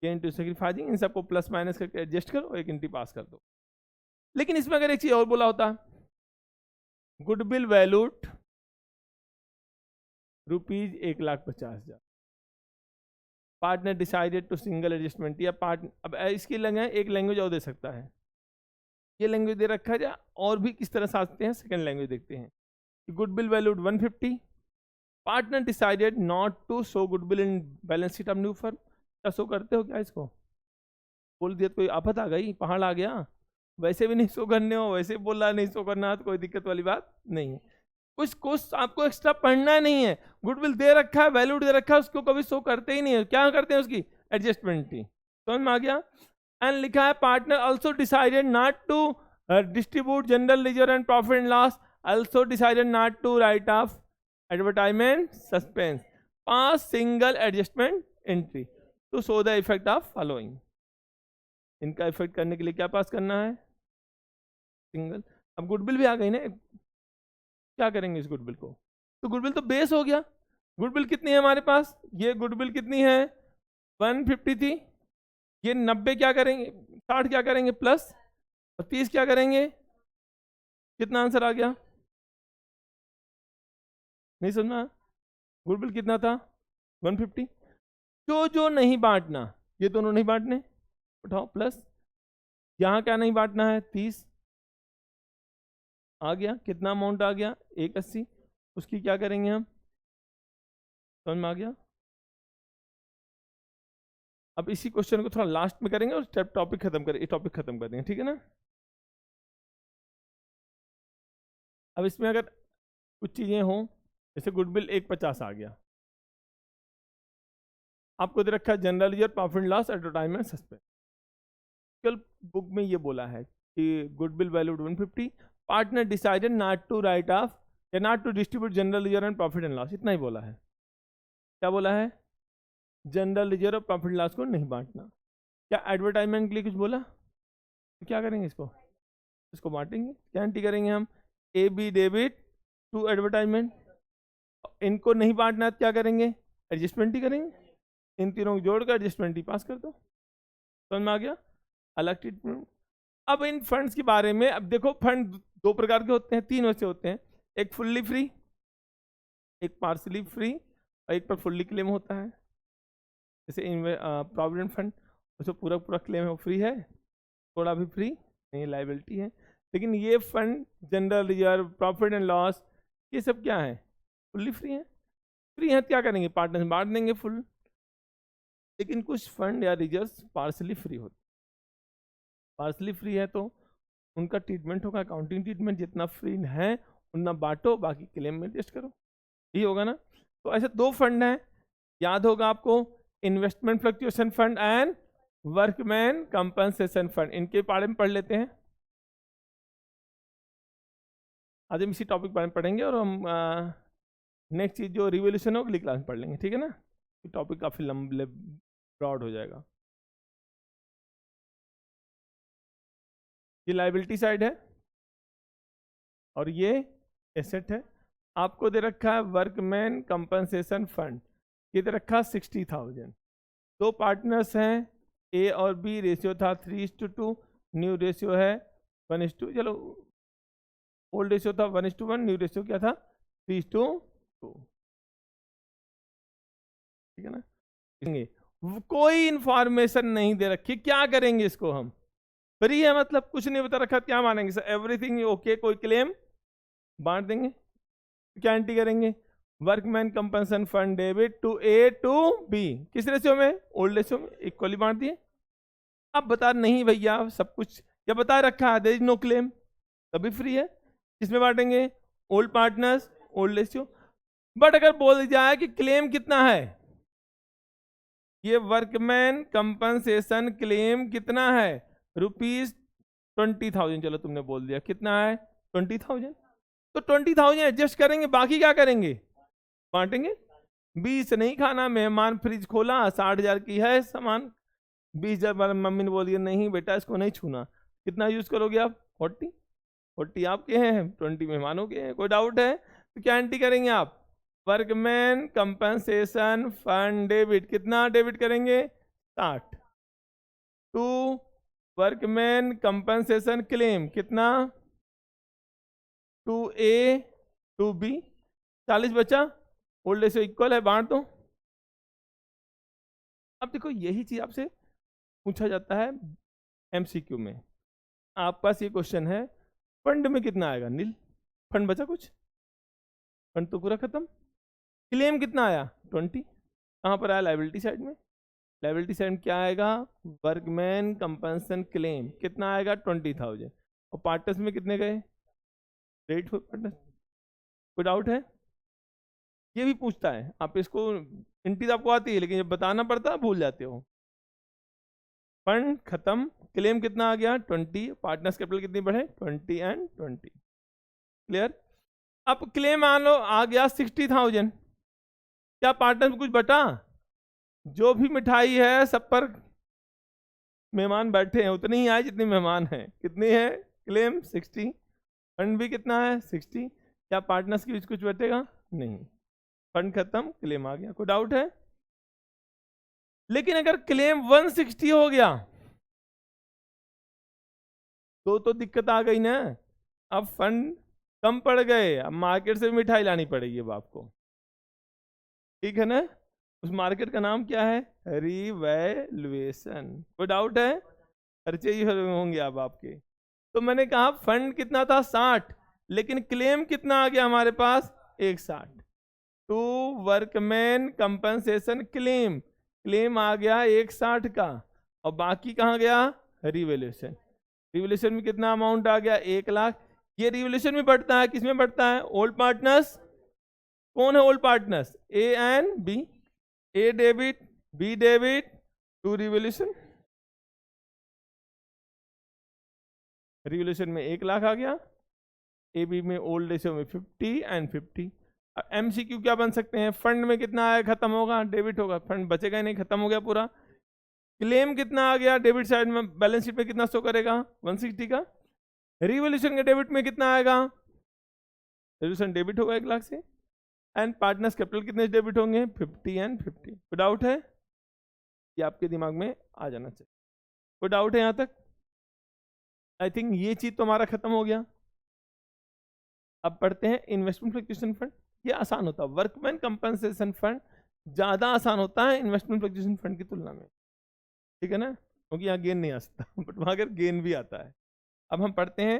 इनटू सेक्रीफाइसिंग, इन सबको प्लस माइनस करके एडजस्ट करो, एक एंट्री पास कर दो। लेकिन इसमें अगर एक चीज और बोला होता, goodwill valued ₹1,50,000, partner decided to single adjustment, या पार्ट, अब इसकी लगे एक लैंग्वेज और दे सकता है, ये लैंग्वेज दे रखा है, और भी किस तरह से आते हैं, सेकंड लैंग्वेज देखते हैं। Goodwill valued 150, partner decided not to show goodwill in balance sheet of new firm. क्या शो करते हो क्या इसको, बोल दिया तो कोई आफत आ गई, पहाड़ आ गया, वैसे भी नहीं शो करने हो, वैसे बोल रहा नहीं शो करना, तो कोई दिक्कत वाली बात नहीं है, कुछ आपको एक्स्ट्रा पढ़ना नहीं है, गुडविल दे रखा है, वैल्यूड दे रखा है, उसको कभी शो करते ही नहीं है, क्या करते हैं उसकी एडजस्टमेंट की, समझ में आ गया। एंड लिखा है partner also decided not to distribute general ledger and profit and loss, also decided not to write off advertisement suspense, pass single adjustment entry to show the effect of following. इनका effect करने के लिए क्या पास करना है, single. अब goodwill भी आ गई ना, क्या करेंगे इस गुडविल को, तो गुडविल तो बेस हो गया, गुडविल कितनी है हमारे पास, ये गुडविल कितनी है 150 थी, ये 90 क्या करेंगे, 60 क्या करेंगे प्लस, और 30 क्या करेंगे, कितना आंसर आ गया, नहीं समझा, गुडविल कितना था 150, जो नहीं बांटना, ये दोनों नहीं बांटने, उठाओ प्लस, यहां क्या नहीं बांटना है 30 आ गया, कितना अमाउंट आ गया 180, उसकी क्या करेंगे हम, समझ में आ गया। अब इसी क्वेश्चन को थोड़ा लास्ट में करेंगे और टॉपिक खत्म करेंगे, टॉपिक खत्म कर देंगे, ठीक है ना। अब इसमें अगर कुछ चीजें हों, जैसे गुडविल 150 आ गया, आपको दे रखा है general ledger, profit loss, advertisement, suspense. कल बुक में ये बोला है कि goodwill valued 150, partner decided not to write off या not to distribute general ledger and profit and loss, इतना ही बोला है। क्या बोला है? जनरल लेजर और प्रॉफिट लॉस को नहीं बांटना। क्या एडवर्टाइजमेंट के लिए कुछ बोला? तो क्या करेंगे इसको बांटेंगे। क्या एंट्री करेंगे हम? A B debit to advertisement. इनको नहीं बांटना तो क्या करेंगे? एडजस्टमेंट ही करेंगे। इन तीनों को जोड़कर एडजस्टमेंट ही पास कर दो। समझ में आ गया? अलग ट्रीटमेंट। अब इन फंड्स के बारे में, अब देखो फंड दो प्रकार के होते हैं, तीन वैसे होते हैं, एक फुल्ली फ्री, एक पार्सली फ्री, और एक पर फुल्ली क्लेम होता है। जैसे प्रोविडेंट फंड, उसमें पूरा पूरा क्लेम है, वो फ्री है, थोड़ा भी फ्री नहीं, लाइबिलिटी है। लेकिन ये fund general reserve, profit and loss, ये सब क्या है? फुल्ली फ्री है। फ्री है तो क्या करेंगे? पार्टनर बांट देंगे फुल। लेकिन कुछ फंड या रिजर्व पार्सली फ्री होते, पार्सली फ्री है तो उनका ट्रीटमेंट होगा अकाउंटिंग ट्रीटमेंट, जितना फ्री है उतना बांटो, बाकी क्लेम में टेस्ट करो, यही होगा ना। तो ऐसे दो फंड हैं, याद होगा आपको, investment fluctuation fund and workman compensation fund. इनके बारे में पढ़ लेते हैं। आज हम इसी टॉपिक बारे में पढ़ेंगे और हम नेक्स्ट चीज जो रिवोल्यूशन हो अगली क्लास में पढ़ लेंगे, ठीक है ना। टॉपिक काफी लंबे ब्रॉड हो जाएगा। ये लाइबिलिटी साइड है और ये एसेट है। आपको दे रखा है वर्कमैन कंपनसेशन फंड, ये दे रखा 60,000। दो पार्टनर्स हैं, ए और बी, रेशियो था 3:2, न्यू रेशियो है 1:2। चलो ओल्ड रेशियो था 1:1, न्यू रेशियो क्या था? 3:2, ठीक है ना। कोई इंफॉर्मेशन नहीं दे रखी, क्या करेंगे इसको हम? फ्री है मतलब कुछ नहीं बता रखा, क्या मानेंगे सर? एवरीथिंग ओके, कोई क्लेम बांट देंगे। क्या एंट्री करेंगे? Workman compensation fund debit to A to B, किस रेशियो में? ओल्ड रेशियो में, इक्वली बांट दिए। अब बता नहीं भैया सब कुछ या बता रखा है, देयर इज नो क्लेम, तभी फ्री है। किसमें बांटेंगे? Old partners, old ratio. But अगर बोल जाए कि क्लेम कितना है, ये वर्कमैन कंपनसेशन क्लेम कितना है? ₹20,000। चलो तुमने बोल दिया कितना है? 20,000। तो 20,000 एडजस्ट करेंगे, बाकी क्या करेंगे? बांटेंगे। 20 नहीं खाना, मेहमान फ्रिज खोला, 60,000 की है सामान, 20,000 मम्मी ने बोल दिया नहीं बेटा इसको नहीं छूना, कितना यूज करोगे आप? 40 आपके हैं, 20 मेहमानों के हैं। कोई डाउट है? तो क्या एंट्री करेंगे आप? वर्कमैन कंपनसेशन फंड डेबिट, कितना डेबिट करेंगे? 60। टू वर्कमैन कंपनसेशन क्लेम कितना? 2A टू बी, 40 बचा, ओल्ड से इक्वल है, बांट दो। अब देखो यही चीज आपसे पूछा जाता है MCQ में। आप पास ये क्वेश्चन है, फंड में कितना आएगा? नील। फंड बचा कुछ? फंड तो पूरा खत्म। क्लेम कितना आया? 20। कहाँ पर आया? लाइबिलिटी साइड में। लाइबिलिटी साइड में क्या आएगा? वर्कमैन कंपनसेशन क्लेम कितना आएगा? 20,000। और पार्टनर्स में कितने गए? Rate for partners. कोई डाउट है? ये भी पूछता है, आप इसको एंट्री आपको आती है लेकिन जब बताना पड़ता है भूल जाते हो। फंड खत्म, क्लेम कितना आ गया? 20, पार्टनर्स कैपिटल कितनी बढ़े? 20 एंड 20। क्लियर? अब क्लेम मान लो आ गया 60,000, क्या पार्टनर में कुछ बटा? जो भी मिठाई है सब पर मेहमान बैठे हैं उतनी ही आए जितनी मेहमान है। कितनी है? क्लेम 60, फंड भी कितना है? 60। क्या पार्टनर्स के बीच कुछ बचेगा? नहीं। फंड खत्म, क्लेम आ गया। कोई डाउट है? लेकिन अगर क्लेम 160 हो गया तो दिक्कत आ गई ना। अब फंड कम पड़ गए, अब मार्केट से मिठाई लानी पड़ेगी अब आपको, ठीक है ना। उस मार्केट का नाम क्या है? रिवैल्यूएशन। कोई डाउट है? खर्चे ही होंगे अब आपके। तो मैंने कहा फंड कितना था? 60, लेकिन क्लेम कितना आ गया हमारे पास? 160। To workman compensation claim, claim आ गया 160 का, और बाकी कहाँ गया? रिवैल्यूएशन। रिवैल्यूएशन में कितना अमाउंट आ गया? 1 लाख। ये रिवोल्यूशन में बढ़ता है, किसमें बढ़ता है? Old partners. कौन है old partners? A and B. A debit, B debit to revolution. Revolution में 1 लाख आ गया, ए बी में ओल्ड रेशियो में 50 एंड 50। एमसीक्यू क्या बन सकते हैं? फंड में कितना आया, खत्म होगा, डेबिट होगा, फंड बचेगा ही नहीं, खत्म हो गया पूरा। क्लेम कितना आ गया डेबिट साइड में, बैलेंस शीट में कितना शो करेगा? 160 का। रिवोल्यूशन के डेबिट में कितना आएगा? रिवोल्यूशन डेबिट होगा 1 लाख से। एंड पार्टनर्स कैपिटल कितने डेबिट होंगे? 50 एंड 50। कोई डाउट है? ये आपके दिमाग में आ जाना चाहिए। कोई डाउट है यहाँ तक? आई थिंक ये चीज तो हमारा खत्म हो गया। अब पढ़ते हैं इन्वेस्टमेंट फ्लक्चुएशन फंड। ये आसान होता है, वर्कमैन कंपनसेशन फंड ज्यादा आसान होता है इन्वेस्टमेंट फ्लक्चुएशन फंड की तुलना में, ठीक है ना, क्योंकि यहाँ गेन नहीं आ सकता बट वहां अगर गेन भी आता है। अब हम पढ़ते हैं,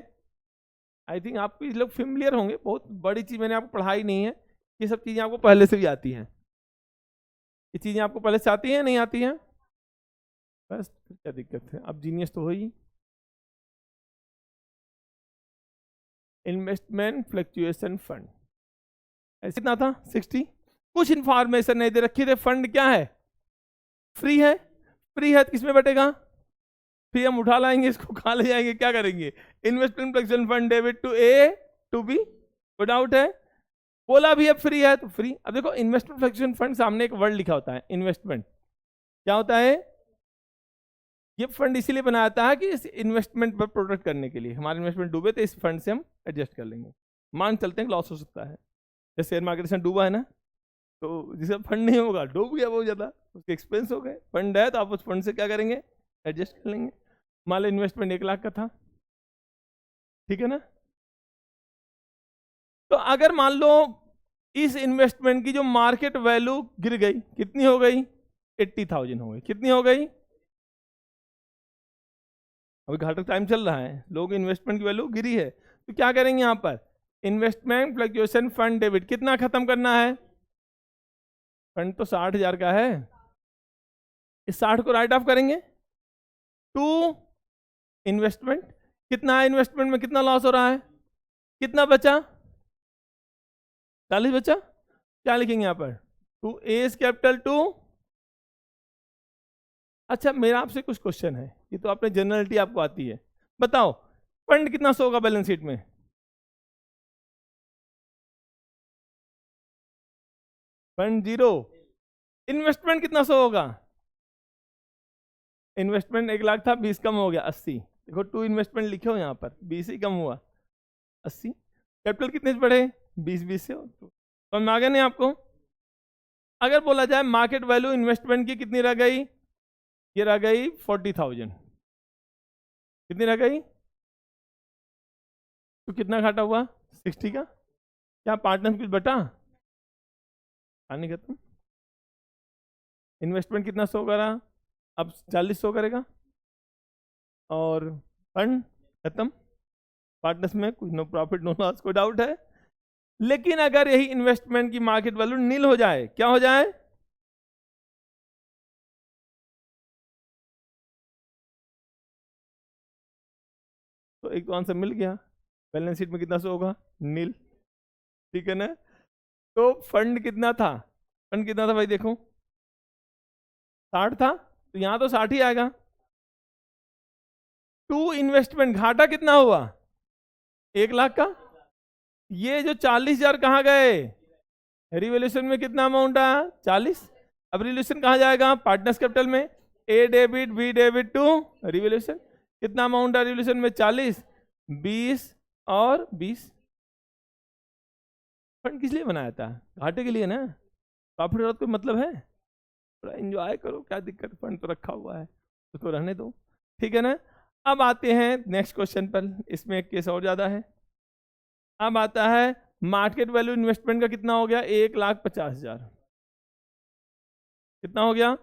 आई थिंक आपको ये लोग फेमिलियर होंगे, बहुत बड़ी चीज मैंने आपको पढ़ाई नहीं है, ये सब चीजें आपको पहले से भी आती हैं। ये चीजें आपको पहले से आती हैं, नहीं आती हैं? बस क्या दिक्कत है, अब जीनियस तो हो ही। इन्वेस्टमेंट फ्लक्चुएशन फंड ऐसे कितना था? 60। कुछ इंफॉर्मेशन नहीं दे रखी थे। फंड क्या है? फ्री है। फ्री है तो किसमें बटेगा? फिर हम उठा लाएंगे इसको, कहाँ ले जाएंगे, क्या करेंगे? Investment fluctuation fund debit to A to B. कोई डाउट है? बोला भी अब फ्री है तो फ्री। अब देखो इन्वेस्टमेंट फ्लक्चुएशन फंड सामने एक वर्ड लिखा होता है इन्वेस्टमेंट। क्या होता है? ये फंड इसीलिए बनाया जाता है कि इस इन्वेस्टमेंट पर प्रोटेक्ट करने के लिए। हमारा इन्वेस्टमेंट डूबे तो इस फंड से हम एडजस्ट कर लेंगे। मान चलते हैं लॉस हो सकता है, जैसे शेयर मार्केट से डूबा है ना, तो जिसे फंड नहीं होगा, डूब गया बहुत ज़्यादा, उसके एक्सपेंस हो गए। फंड है तो आप उस फंड से क्या करेंगे? एडजस्ट कर लेंगे। मान लो इन्वेस्टमेंट 1 लाख का था, ठीक है ना, तो अगर मान लो इस इन्वेस्टमेंट की जो मार्केट वैल्यू गिर गई, कितनी हो गई? 80,000 हो गई। कितनी हो गई? अभी घाटा टाइम चल रहा है, लोग इन्वेस्टमेंट की वैल्यू गिरी है, तो क्या करेंगे यहाँ पर? इन्वेस्टमेंट फ्लक्चुएशन फंड डेबिट कितना खत्म करना है? फंड तो 60,000 का है, इस 60 को राइट ऑफ करेंगे टू इन्वेस्टमेंट। कितना है इन्वेस्टमेंट में, कितना लॉस हो रहा है, कितना बचा? 40 बचा। क्या लिखेंगे यहाँ पर? To A's capital to. अच्छा मेरा आपसे कुछ क्वेश्चन है, ये तो आपने जनरलिटी आपको आती है, बताओ फंड कितना शो होगा बैलेंस शीट में? फंड 0। इन्वेस्टमेंट कितना शो होगा? इन्वेस्टमेंट 1 लाख था, 20 कम हो गया 80। देखो टू इन्वेस्टमेंट लिखे हो यहाँ पर, 20 ही कम हुआ 80। कैपिटल कितने से बढ़े? 20 से। तो मैं आ गया नहीं आपको? अगर बोला जाए मार्केट वैल्यू इन्वेस्टमेंट की कितनी रह गई, ये रह गई 40,000। कितनी रह गई? तो कितना घाटा हुआ? 60 का। क्या पार्टनर कुछ बटा? कहानी खत्म। इन्वेस्टमेंट कितना शो करा? अब 40 शो करेगा, और फंड खत्म। पार्टनर्स में कुछ नो प्रॉफिट नो लॉस। कोई डाउट है? लेकिन अगर यही इन्वेस्टमेंट की मार्केट वैल्यू नील हो जाए, क्या हो जाए? तो एक तो आंसर मिल गया, बैलेंस शीट में कितना शो होगा? नील, ठीक है ना। तो फंड कितना था? फंड कितना था भाई देखो, 60 था, तो यहां तो 60 ही आएगा। टू इन्वेस्टमेंट घाटा कितना हुआ? 1 लाख का। ये जो 40,000 कहाँ गए? रिवोल्यूशन में कितना अमाउंट आया? 40। अब रिवोल्यूशन कहाँ जाएगा? पार्टनर्स कैपिटल में। A debit B debit to revaluation. कितना अमाउंट है रिवोल्यूशन में? 40, 20 और 20। फंड किस लिए बनाया था? घाटे के लिए ना। प्रॉफिट और कोई मतलब है? थोड़ा एंजॉय करो, क्या दिक्कत, फंड तो रखा हुआ है, उसको रहने दो, ठीक है ना। अब आते हैं नेक्स्ट क्वेश्चन पर, इसमें एक केस और ज्यादा है। अब आता है मार्केट वैल्यू इन्वेस्टमेंट का कितना हो गया? 1,50,000। कितना हो गया?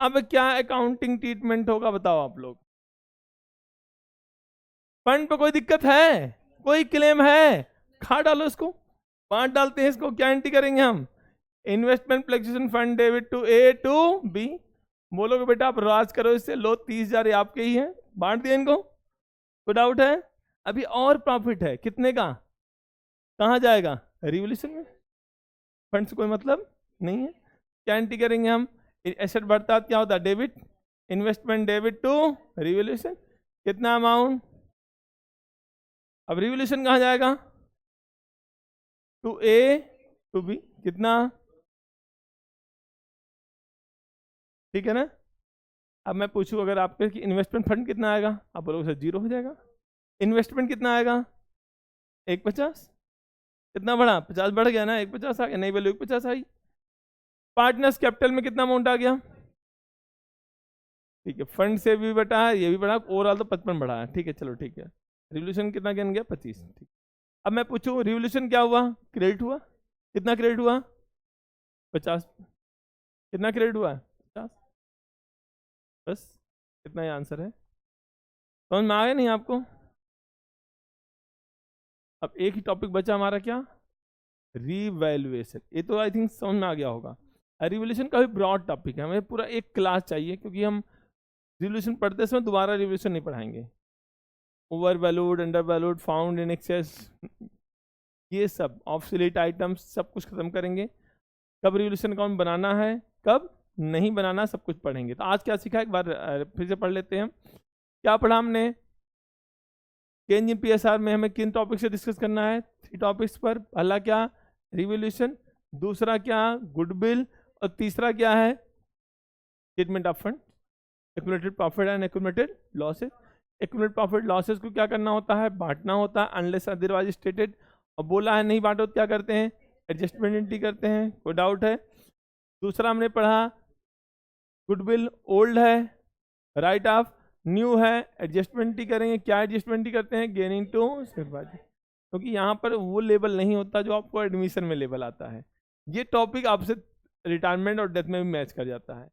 अब क्या अकाउंटिंग ट्रीटमेंट होगा बताओ आप लोग? फंड पे कोई दिक्कत है? कोई क्लेम है? खा डालो इसको, बांट डालते हैं इसको। क्या एंट्री करेंगे हम? Investment fluctuation fund debit to A to B. बोलोगे बेटा आप राज करो इससे, लो 30,000 आपके ही है, बांट दिया इनको। कोई डाउट है? अभी और प्रॉफिट है, कितने का, कहाँ जाएगा, रिवोल्यूशन में। फंड से कोई मतलब नहीं है। क्या एंट्री करेंगे हम, एसेट बढ़ता है क्या होता है, debit, investment debit to revaluation, कितना अमाउंट। अब रिवोल्यूशन कहाँ जाएगा, टू ए टू बी, कितना, ठीक है ना। अब मैं पूछूं अगर आपके कि इन्वेस्टमेंट फंड कितना आएगा, आप बोलोगे सर 0 हो जाएगा। इन्वेस्टमेंट कितना आएगा, 150, कितना बढ़ा, 50 बढ़ गया ना, 150 आ गया, नई वैल्यू 150 आई। पार्टनर्स कैपिटल में कितना अमाउंट आ गया, ठीक है, फंड से भी बढ़ा है, ये भी बढ़ा, ओवरऑल तो 55 बढ़ा है, ठीक है, चलो ठीक है। रिवोल्यूशन कितना गिन गया, 25, ठीक। अब मैं पूछूं रिवोल्यूशन क्या हुआ, क्रेडिट हुआ, कितना क्रेडिट हुआ, 50, कितना क्रेडिट हुआ, 50, बस कितना ही आंसर है, समझ में आ गया नहीं आपको। अब एक ही टॉपिक बचा हमारा, क्या, रीवैल्यूएशन। ये तो आई थिंक समझ में आ गया होगा। रिवोल्यूशन का भी ब्रॉड टॉपिक है, हमें पूरा एक क्लास चाहिए, क्योंकि हम रिवोल्यूशन पढ़ते समय दोबारा रिवोल्यूशन नहीं पढ़ाएंगे। Over valued, under valued, found in excess, ये सब ऑब्सोलीट आइटम्स सब कुछ खत्म करेंगे। कब रिवोल्यूशन अकाउंट बनाना है, कब नहीं बनाना, सब कुछ पढ़ेंगे। तो आज क्या सीखा, एक बार फिर से पढ़ लेते हैं। क्या पढ़ा हमने, चेंज इन पीएसआर में हमें किन टॉपिक से डिस्कस करना है, 3 टॉपिक्स पर। पहला क्या, रिवोल्यूशन, दूसरा क्या, गुडविल, और तीसरा क्या है, statement of fund, accumulated profit and accumulated losses. Accumulated profit losses को क्या करना होता है, बांटना होता है, अनलेस अदरवाइज स्टेटेड। और बोला है नहीं बांटो तो क्या करते हैं, एडजस्टमेंट एंट्री करते हैं, कोई डाउट है। दूसरा हमने पढ़ा, गुडविल ओल्ड है, राइट ऑफ न्यू है, एडजस्टमेंट ही करेंगे, क्या एडजस्टमेंट ही करते हैं, गेनिंग टू सिर्फ, क्योंकि यहाँ पर वो लेवल नहीं होता जो आपको एडमिशन में लेवल आता है। ये टॉपिक आपसे रिटायरमेंट और डेथ में भी मैच कर जाता है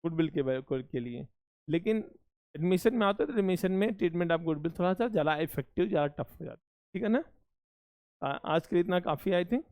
गुडविल के लिए, लेकिन एडमिशन में आता है तो एडमिशन में ट्रीटमेंट ऑफ गुडविल थोड़ा सा ज़्यादा इफेक्टिव, ज़्यादा टफ हो जाता है, ठीक है ना। आज के लिए इतना काफ़ी आई थिंक।